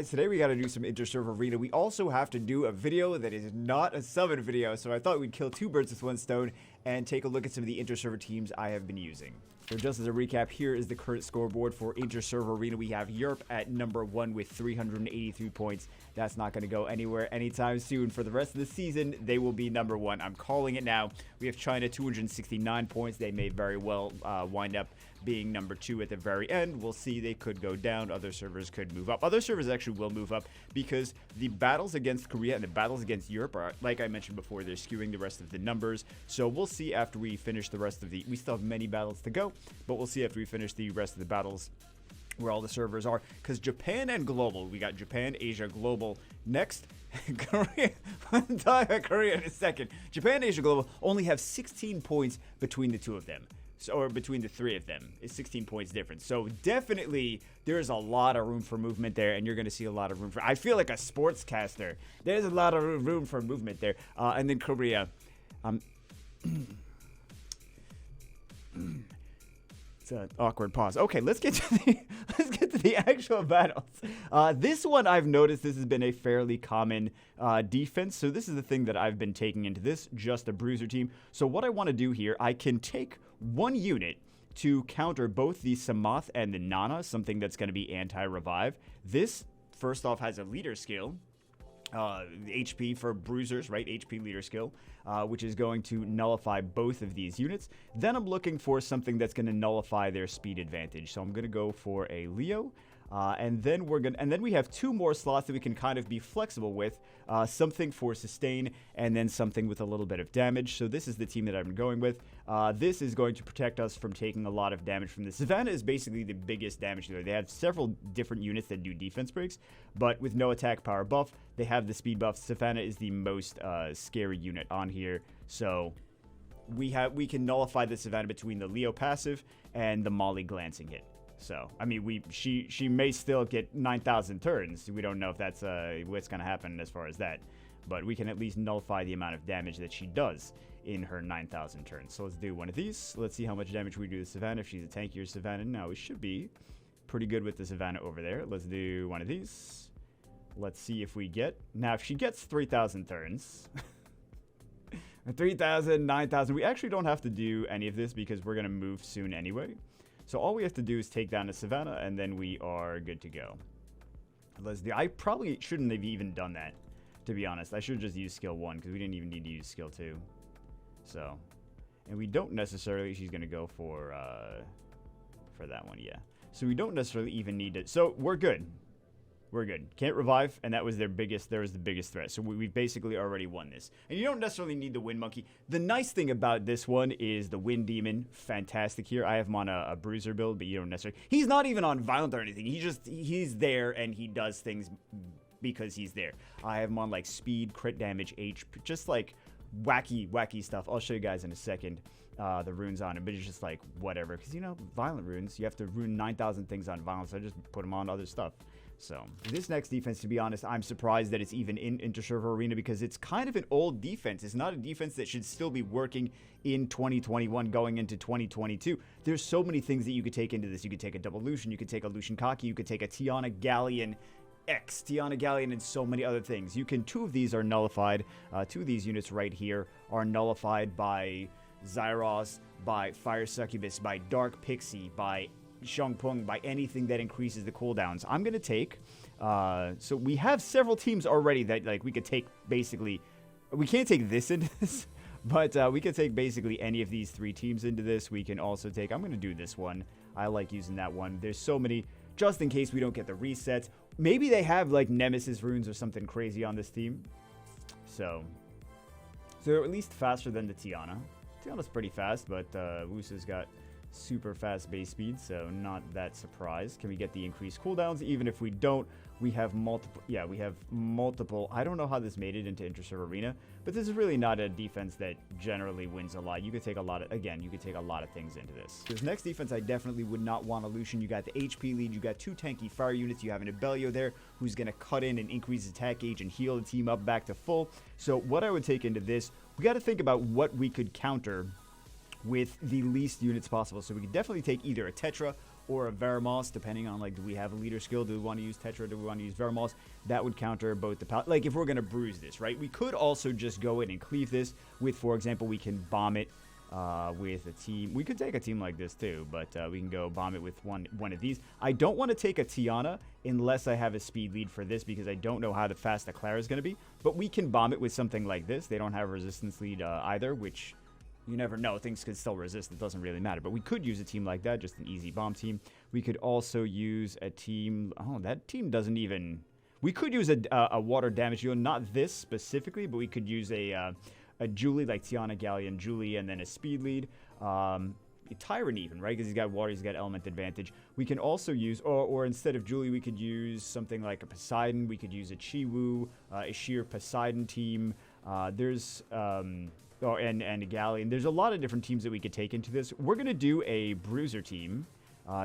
guys, today we got to do some Interserver Arena. We also have to do a video that is not a summon video, so I thought we'd kill two birds with one stone and take a look at some of the Interserver teams I have been using. So just as a recap, here is the current scoreboard for Interserver Arena. We have Europe at number 1 with 383 points. That's not going to go anywhere anytime soon. For the rest of the season, they will be number 1. I'm calling it now. We have China, 269 points. They may very well wind up being number 2 at the very end. We'll see. They could go down. Other servers could move up. Other servers actually will move up because the battles against Korea and the battles against Europe are, like I mentioned before, they're skewing the rest of the numbers. So we'll see after we finish the rest of the... We still have many battles to go, but we'll see after we finish the rest of the battles where all the servers are. Because Japan and Global, we got Japan, Asia, Global. Next, Korea. We'll talk about Korea in a second. Japan, Asia, Global only have 16 points between the two of them. So, or between the three of them. It's 16 points difference. So definitely there's a lot of room for movement there, and you're going to see a lot of room for... I feel like a sportscaster. There's a lot of room for movement there. And then Korea. It's an awkward pause. Okay, let's get to the actual battles. This one I've noticed this has been a fairly common defense. So this is the thing that I've been taking into this, just a bruiser team. So what I want to do here, I can take one unit to counter both the Samath and the Nana, something that's going to be anti-revive. This, first off, has a leader skill. HP for bruisers, right? HP leader skill, which is going to nullify both of these units. Then I'm looking for something that's going to nullify their speed advantage. So I'm going to go for a Leo. And then we have two more slots that we can kind of be flexible with. Something for sustain, and then something with a little bit of damage. So this is the team that I've been going with. This is going to protect us from taking a lot of damage from this. Savannah is basically the biggest damage dealer. They have several different units that do defense breaks, but with no attack power buff, they have the speed buff. Savannah is the most scary unit on here. So we can nullify the Savannah between the Leo passive and the Molly glancing hit. So, I mean, she may still get 9,000 turns. We don't know if that's what's going to happen as far as that. But we can at least nullify the amount of damage that she does in her 9,000 turns. So let's do one of these. Let's see how much damage we do to Savannah. If she's a tankier Savannah, now we should be pretty good with the Savannah over there. Let's do one of these. Let's see if we get... Now, if she gets 3,000 turns... 3,000, 9,000. We actually don't have to do any of this because we're going to move soon anyway. So all we have to do is take down the Savannah, and then we are good to go. Let's do... I probably shouldn't have even done that, to be honest. I should have just used skill 1, because we didn't even need to use skill 2. So, and we don't necessarily... She's going to go for that one, yeah. So we don't necessarily even need it. So we're good. We're good. Can't revive, and that was the biggest threat. So we've basically already won this. And you don't necessarily need the Wind Monkey. The nice thing about this one is the Wind Demon. Fantastic here. I have him on a bruiser build, but you don't necessarily... He's not even on violent or anything. He's there, and he does things because he's there. I have him on, like, speed, crit damage, HP, just, like, wacky stuff. I'll show you guys in a second the runes on him, but it's just, like, whatever. Because, you know, violent runes, you have to rune 9,000 things on violence. So I just put them on other stuff. So, this next defense, to be honest, I'm surprised that it's even in Interserver Arena because it's kind of an old defense. It's not a defense that should still be working in 2021 going into 2022. There's so many things that you could take into this. You could take a double Lucian, you could take a Lucian Kaki, you could take a Tiana Galleon X, Tiana Galleon, and so many other things. Two of these are nullified. Two of these units right here are nullified by Zyros, by Fire Succubus, by Dark Pixie, by Shangpeng, by anything that increases the cooldowns. I'm going to take, so we have several teams already that, like, we could take basically, we can't take this into this, but we could take basically any of these 3 teams into this. We can also take, I'm going to do this one. I like using that one. There's so many, just in case we don't get the resets. Maybe they have, like, Nemesis runes or something crazy on this team. So they're at least faster than the Tiana. Tiana's pretty fast, but Wusa's got super fast base speed, so not that surprised. Can we get the increased cooldowns? Even if we don't, we have multiple... Yeah, we have multiple... I don't know how this made it into Interserver Arena, but this is really not a defense that generally wins a lot. You could take a lot of... Again, you could take a lot of things into this. This next defense, I definitely would not want a Lucian. You got the HP lead, you got 2 tanky fire units, you have an Abelio there, who's going to cut in and increase attack gauge and heal the team up back to full. So what I would take into this, we got to think about what we could counter with the least units possible. So we could definitely take either a Tetra or a Veramos, depending on, like, do we have a leader skill? Do we want to use Tetra? Do we want to use Veramos? That would counter both the like, if we're going to bruise this, right? We could also just go in and cleave this with, for example, we can bomb it with a team. We could take a team like this too, but we can go bomb it with one of these. I don't want to take a Tiana unless I have a speed lead for this, because I don't know how fast the Clara is going to be. But we can bomb it with something like this. They don't have a resistance lead either, which you never know. Things could still resist. It doesn't really matter. But we could use a team like that, just an easy bomb team. We could also use a team. Oh, that team doesn't even. We could use a water damage dealer, not this specifically, but we could use a Julie, like Tiana, Galleon, Julie, and then a speed lead. Tyrant even, right? Because he's got water, he's got element advantage. We can also use, or instead of Julie, we could use something like a Poseidon. We could use a Chiwu, a sheer Poseidon team. There's, and a Galleon. There's a lot of different teams that we could take into this. We're going to do a bruiser team,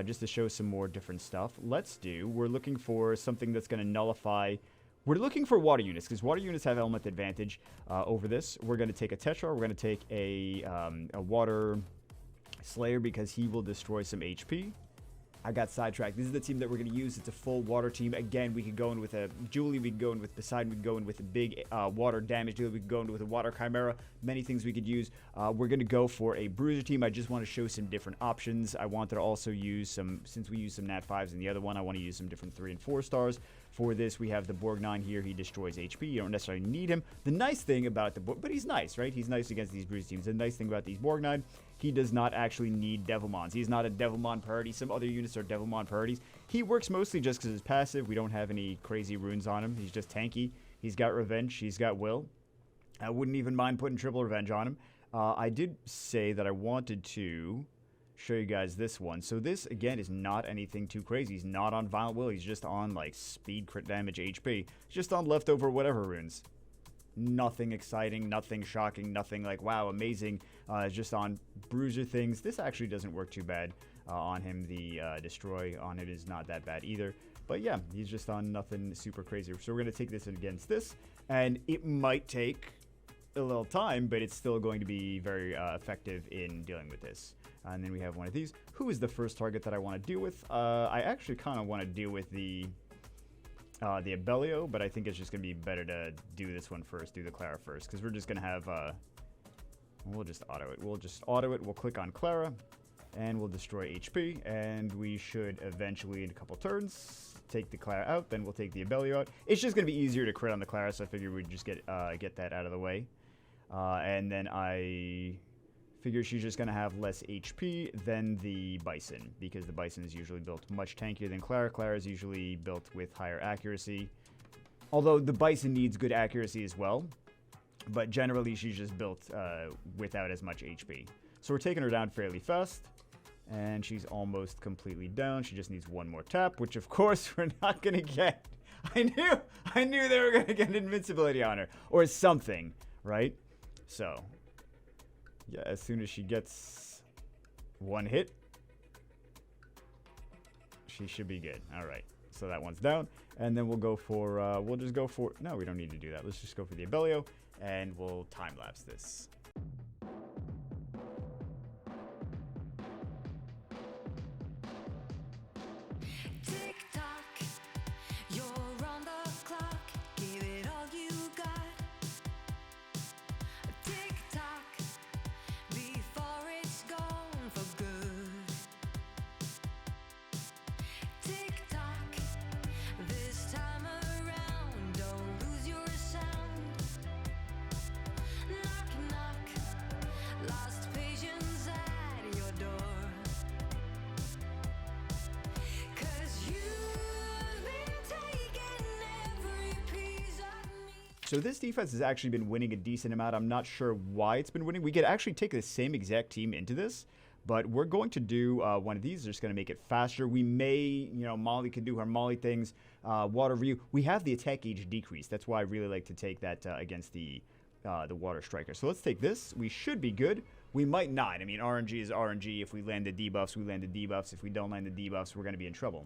just to show some more different stuff. We're looking for something that's going to nullify. We're looking for water units, because water units have element advantage over this. We're going to take a Tetra. We're going to take a water Slayer, because he will destroy some HP. I got sidetracked. This is the team that we're going to use. It's a full water team. Again, we could go in with a Julie. We could go in with Poseidon. We could go in with a big water damage dealer. We could go in with a water Chimera. Many things we could use. We're going to go for a bruiser team. I just want to show some different options. I wanted to also use some, since we use some Nat 5s in the other one, I want to use some different 3 and 4 stars. For this, we have the Borgnine here. He destroys HP. You don't necessarily need him. The nice thing about the but he's nice, right? He's nice against these bruiser teams. The nice thing about these Borgnine, he does not actually need Devilmons. He's not a Devilmon priority. Some other units are Devilmon priorities. He works mostly just because he's passive. We don't have any crazy runes on him. He's just tanky. He's got revenge. He's got will. I wouldn't even mind putting triple revenge on him. I did say that I wanted to show you guys this one. So this, again, is not anything too crazy. He's not on Violent Will. He's just on, like, speed, crit damage, HP. He's just on leftover whatever runes. Nothing exciting, nothing shocking, nothing like, wow, amazing. Just on bruiser things. This actually doesn't work too bad on him. The destroy on it is not that bad either. But yeah, he's just on nothing super crazy. So we're going to take this against this. And it might take a little time, but it's still going to be very effective in dealing with this. And then we have one of these. Who is the first target that I want to deal with? I actually kind of want to deal with the Abellio, but I think it's just going to be better to do this one first, do the Clara first, because we're just going to have, we'll just auto it. We'll click on Clara, and we'll destroy HP, and we should eventually, in a couple turns, take the Clara out, then we'll take the Abellio out. It's just going to be easier to crit on the Clara, so I figured we'd just get that out of the way. And then I figure she's just going to have less HP than the Bison, because the Bison is usually built much tankier than Clara. Clara is usually built with higher accuracy, although the Bison needs good accuracy as well, but generally she's just built without as much HP. So we're taking her down fairly fast, and she's almost completely down. She just needs one more tap, which of course we're not going to get. I knew they were going to get an invincibility on her, or something, right? So yeah, as soon as she gets one hit, she should be good. All right, so that one's down, and then we'll go for, we'll just go for, no, we don't need to do that. Let's just go for the Abellio, and we'll time-lapse this. So this defense has actually been winning a decent amount. I'm not sure why it's been winning. We could actually take the same exact team into this, but we're going to do one of these. Just going to make it faster. We may, you know, Molly can do her Molly things. Water Ryu. We have the attack gauge decrease. That's why I really like to take that against the Water Striker. So let's take this. We should be good. We might not. I mean, RNG is RNG. If we land the debuffs, we land the debuffs. If we don't land the debuffs, we're going to be in trouble.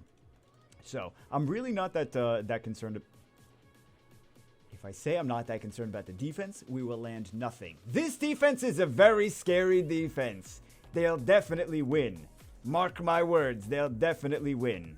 So I'm really not that concerned. If I say I'm not that concerned about the defense, we will land nothing. This defense is a very scary defense. They'll definitely win. Mark my words, they'll definitely win.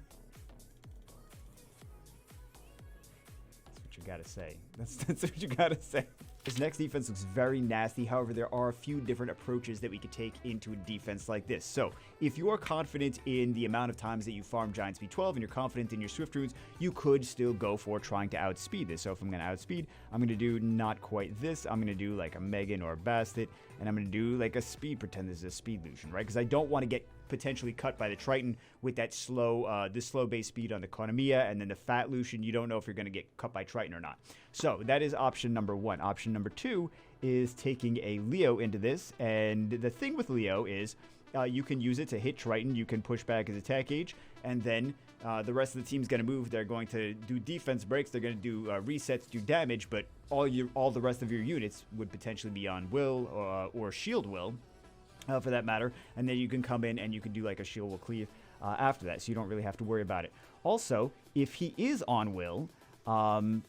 That's what you gotta say. That's what you gotta say. This next defense looks very nasty. However, there are a few different approaches that we could take into a defense like this. So, if you are confident in the amount of times that you farm Giant Speed 12 and you're confident in your Swift Runes, you could still go for trying to outspeed this. So, if I'm going to outspeed, I'm going to do not quite this. I'm going to do like a Megan or a Bastet, and I'm going to do like a speed, pretend this is a speed Lucian, right? Because I don't want to get potentially cut by the Triton with that slow, this slow base speed on the Konamiya, and then the fat Lucian, you don't know if you're going to get cut by Triton or not. So that is option number one. Option number two is taking a Leo into this, and the thing with Leo is you can use it to hit Triton, you can push back his attack gauge, and then the rest of the team's going to move. They're going to do defense breaks, they're going to do resets, do damage, but all the rest of your units would potentially be on Will or Shield Will. For that matter, and then you can come in and you can do like a shield will cleave after that, so you don't really have to worry about it. Also, if he is on Will, and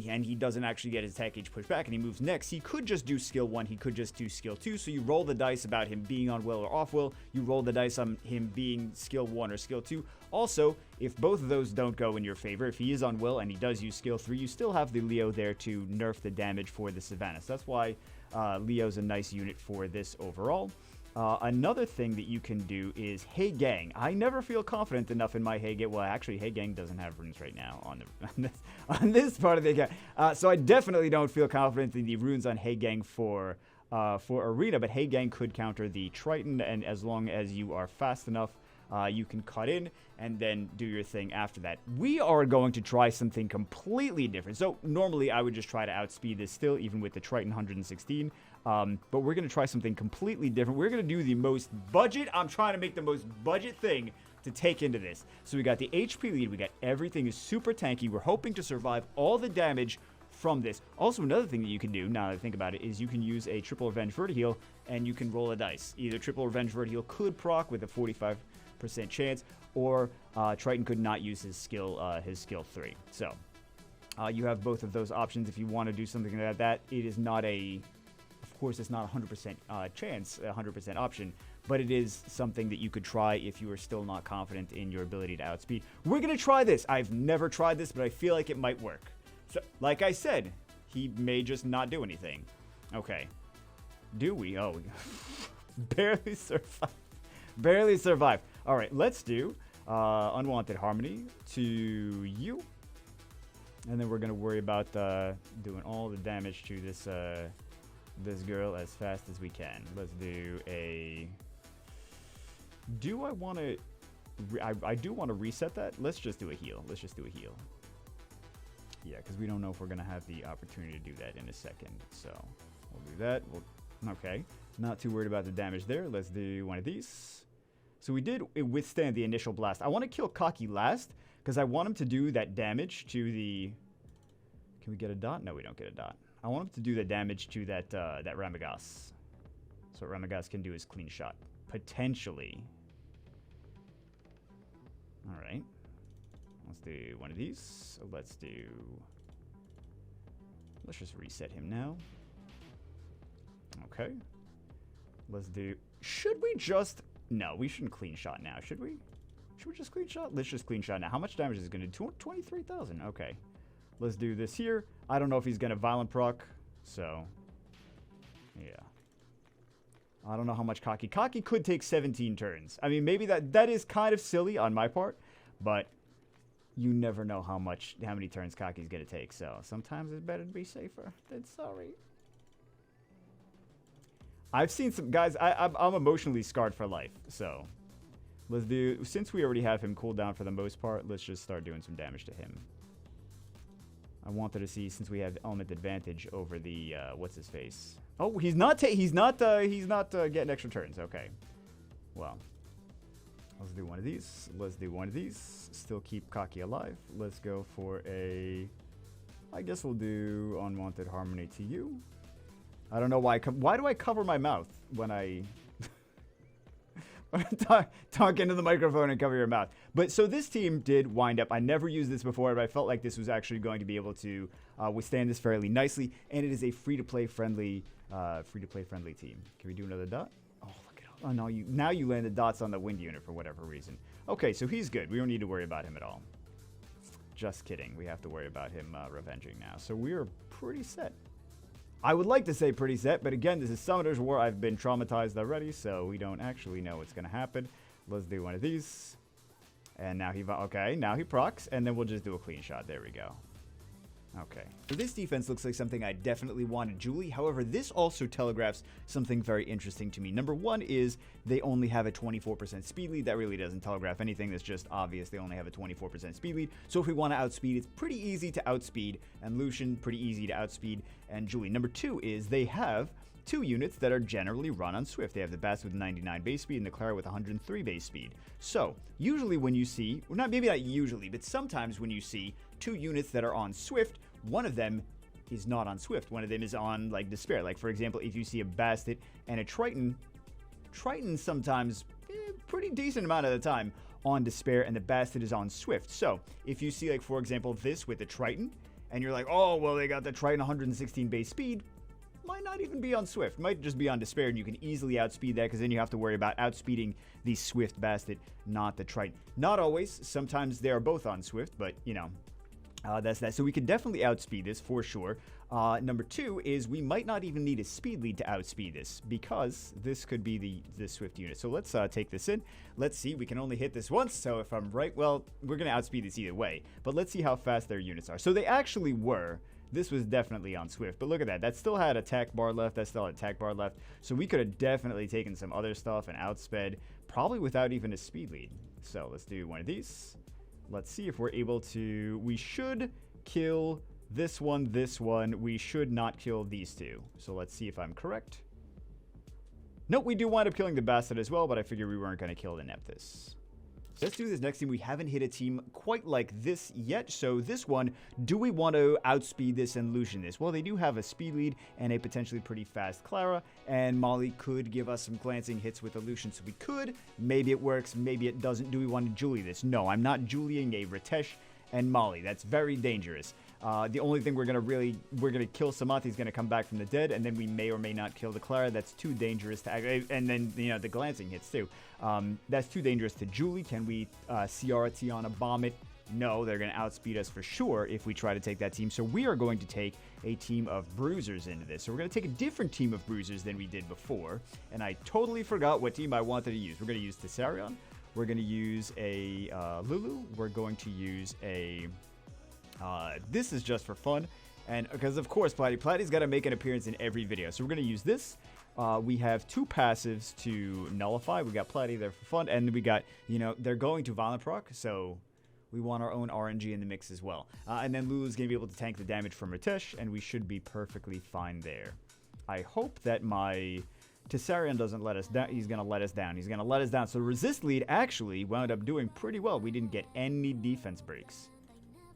he doesn't actually get his attack gauge pushed back and he moves next, he could just do skill 1, he could just do skill 2, so you roll the dice about him being on Will or off Will, you roll the dice on him being skill 1 or skill 2. Also, if both of those don't go in your favor, if he is on Will and he does use skill 3, you still have the Leo there to nerf the damage for the Savannah. So that's why Leo's a nice unit for this overall. Another thing that you can do is Hey Gang. I never feel confident enough in my Hey Gang. Well, actually, Hey Gang doesn't have runes right now on this part of the game. So I definitely don't feel confident in the runes on Hey Gang for Arena, but Hey Gang could counter the Triton, and as long as you are fast enough, you can cut in and then do your thing after that. We are going to try something completely different. So normally I would just try to outspeed this still, even with the Triton 116. But we're going to try something completely different. We're going to do the most budget. I'm trying to make the most budget thing to take into this. So we got the HP lead. We got everything is super tanky. We're hoping to survive all the damage from this. Also, another thing that you can do, now that I think about it, is you can use a triple revenge vertiheal and you can roll a dice. Either triple revenge vertiheal could proc with a 45% chance, or Triton could not use his skill 3. So you have both of those options if you want to do something like that. It is not a, of course, it's not 100% chance, 100% option, but it is something that you could try if you are still not confident in your ability to outspeed. We're going to try this. I've never tried this, but I feel like it might work. So, like I said, he may just not do anything. Okay. Do we? Oh, we barely survived. Barely survived. All right, let's do Unwanted Harmony to you. And then we're going to worry about doing all the damage to this this girl as fast as we can. Let's do a... Do I want to... I do want to reset that. Let's just do a heal. Let's just do a heal. Yeah, because we don't know if we're going to have the opportunity to do that in a second. So we'll do that. Okay. Not too worried about the damage there. Let's do one of these. So we did withstand the initial blast. I want to kill Cocky last because I want him to do that damage to the... Can we get a dot? No, we don't get a dot. I want him to do the damage to that that Ramagas. So what Ramagas can do is clean shot. Potentially. All right. Let's do one of these. Let's just reset him now. Okay. Let's do... Should we just... No, we shouldn't clean shot now, should we? Should we just clean shot? Let's just clean shot now. How much damage is it going to do? 23,000. Okay. Let's do this here. I don't know if he's going to violent proc, so... Yeah. I don't know how much Cocky... Cocky could take 17 turns. I mean, maybe that is kind of silly on my part, but you never know how many turns Cocky's going to take, so sometimes it's better to be safer than sorry. I've seen some guys, I'm emotionally scarred for life, so let's do, since we already have him cooled down for the most part, let's just start doing some damage to him. I wanted to see, since we have element advantage over the, what's his face? Oh, he's not getting extra turns, okay. Well, let's do one of these, let's do one of these, still keep Cocky alive. Let's go for a, I guess we'll do Unwanted Harmony to you. I don't know why. Why do I cover my mouth when I talk into the microphone and cover your mouth? But so this team did wind up. I never used this before, but I felt like this was actually going to be able to withstand this fairly nicely. And it is a free-to-play friendly team. Can we do another dot? Oh, look at all Oh, no, now you landed dots on the wind unit for whatever reason. Okay, so he's good. We don't need to worry about him at all. Just kidding. We have to worry about him revenging now. So we're pretty set. I would like to say pretty set, but again, this is Summoner's War. I've been traumatized already, so we don't actually know what's going to happen. Let's do one of these. And now now he procs, and then we'll just do a clean shot. There we go. Okay. So this defense looks like something I definitely wanted Julie. However, this also telegraphs something very interesting to me. Number one is they only have a 24% speed lead. That really doesn't telegraph anything. That's just obvious. They only have a 24% speed lead. So if we want to outspeed, it's pretty easy to outspeed. And Lucian, pretty easy to outspeed. And Julie. Number two is they have two units that are generally run on Swift. They have the Bass with 99 base speed and the Clara with 103 base speed. So usually when you see, well, maybe not usually, but sometimes when you see two units that are on Swift, one of them is not on Swift. One of them is on, like, Despair. Like, for example, if you see a Bastet and a Triton sometimes, pretty decent amount of the time, on Despair, and the Bastet is on Swift. So, if you see, like, for example, this with the Triton, and you're like, oh, well, they got the Triton 116 base speed, might not even be on Swift. Might just be on Despair, and you can easily outspeed that, because then you have to worry about outspeeding the Swift Bastet, not the Triton. Not always. Sometimes they are both on Swift, but, you know, that's that. So we can definitely outspeed this for sure. Number two is we might not even need a speed lead to outspeed this, because this could be the Swift unit. So let's take this in. Let's see. We can only hit this once. So if I'm right, well, we're going to outspeed this either way. But let's see how fast their units are. So they actually were. This was definitely on Swift. But look at that. That still had attack bar left. That still had attack bar left. So we could have definitely taken some other stuff and outsped, probably without even a speed lead. So let's do one of these. Let's see if we're able to. We should kill this one, this one. We should not kill these two. So let's see if I'm correct. Nope, we do wind up killing the Bastet as well, but I figured we weren't going to kill the Nephthys. Let's do this next team. We haven't hit a team quite like this yet. So this one, do we want to outspeed this and Lucian this? Well, they do have a speed lead and a potentially pretty fast Clara. And Molly could give us some glancing hits with the Lucian. So we could. Maybe it works. Maybe it doesn't. Do we want to Julie this? No, I'm not Julieing a Ritesh and Molly. That's very dangerous. The only thing we're going to kill Samath. He's going to come back from the dead, and then we may or may not kill the Clara. That's too dangerous to act. And then, you know, the glancing hits too. That's too dangerous to Julie. Can we Ciara Tiana bomb it? No, they're going to outspeed us for sure if we try to take that team. So we are going to take a team of bruisers into this. So we're going to take a different team of bruisers than we did before. And I totally forgot what team I wanted to use. We're going to use Tessarion. We're going to use a Lulu. We're going to use a... this is just for fun, and because of course Platy's got to make an appearance in every video, so we're going to use this. We have two passives to nullify. We got Platy there for fun, and we got, you know, they're going to violent proc, so we want our own RNG in the mix as well. And then Lulu's going to be able to tank the damage from Ritesh, and we should be perfectly fine there. I hope that my Tessarion doesn't let us down. He's going to let us down. He's going to let us down. So resist lead actually wound up doing pretty well. We didn't get any defense breaks.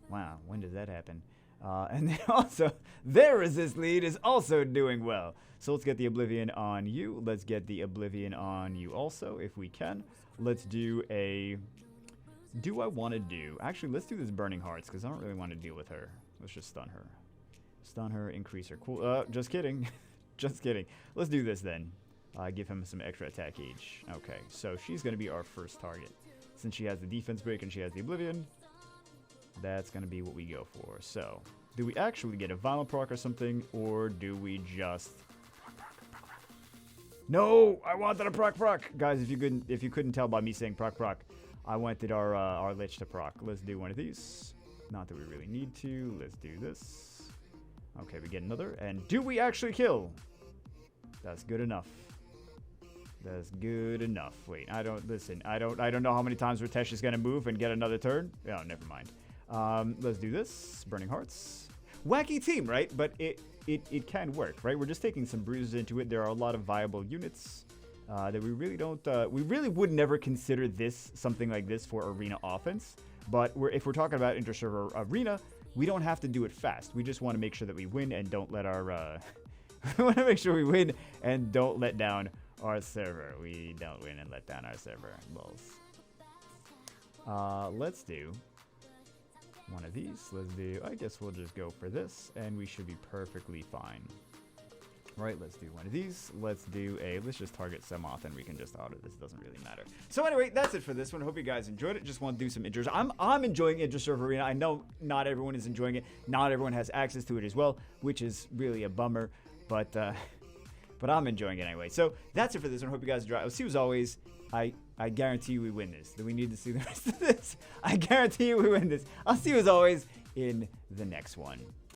Wow, when did that happen? And then also, their resist lead is also doing well. So let's get the Oblivion on you. Let's get the Oblivion on you also, if we can. Let's do a... Do I want to do... Actually, let's do this Burning Hearts, because I don't really want to deal with her. Let's just stun her. Stun her, increase her. Cool. Just kidding. Just kidding. Let's do this then. Give him some extra attack gauge. Okay, so she's going to be our first target. Since she has the defense break and she has the Oblivion, that's going to be what we go for. So, do we actually get a violent proc or something, or do we just... No! I wanted a proc! Guys, if you couldn't tell by me saying proc, I wanted our Lich to proc. Let's do one of these. Not that we really need to. Let's do this. Okay, we get another. And do we actually kill? That's good enough. That's good enough. Wait, I don't know how many times Ritesh is going to move and get another turn. Oh, never mind. Let's do this. Burning Hearts. Wacky team, right? But it can work, right? We're just taking some bruises into it. There are a lot of viable units that we really don't... we really would never consider this, something like this, for arena offense. But if we're talking about Interserver Arena, we don't have to do it fast. We just want to make sure that we win and don't let our... we want to make sure we win and don't let down our server. We don't win and let down our server. Balls. Let's do one of these. Let's do... I guess we'll just go for this, and we should be perfectly fine. Right, let's do one of these. Let's just target Semoth and we can just auto this. Doesn't really matter. So anyway, that's it for this one. Hope you guys enjoyed it. Just want to do some intros. I'm enjoying Interserver Arena. I know not everyone is enjoying it. Not everyone has access to it as well, which is really a bummer. But I'm enjoying it anyway. So that's it for this one. Hope you guys enjoy. I'll see you as always. I guarantee you we win this. Do we need to see the rest of this? I guarantee you we win this. I'll see you as always in the next one.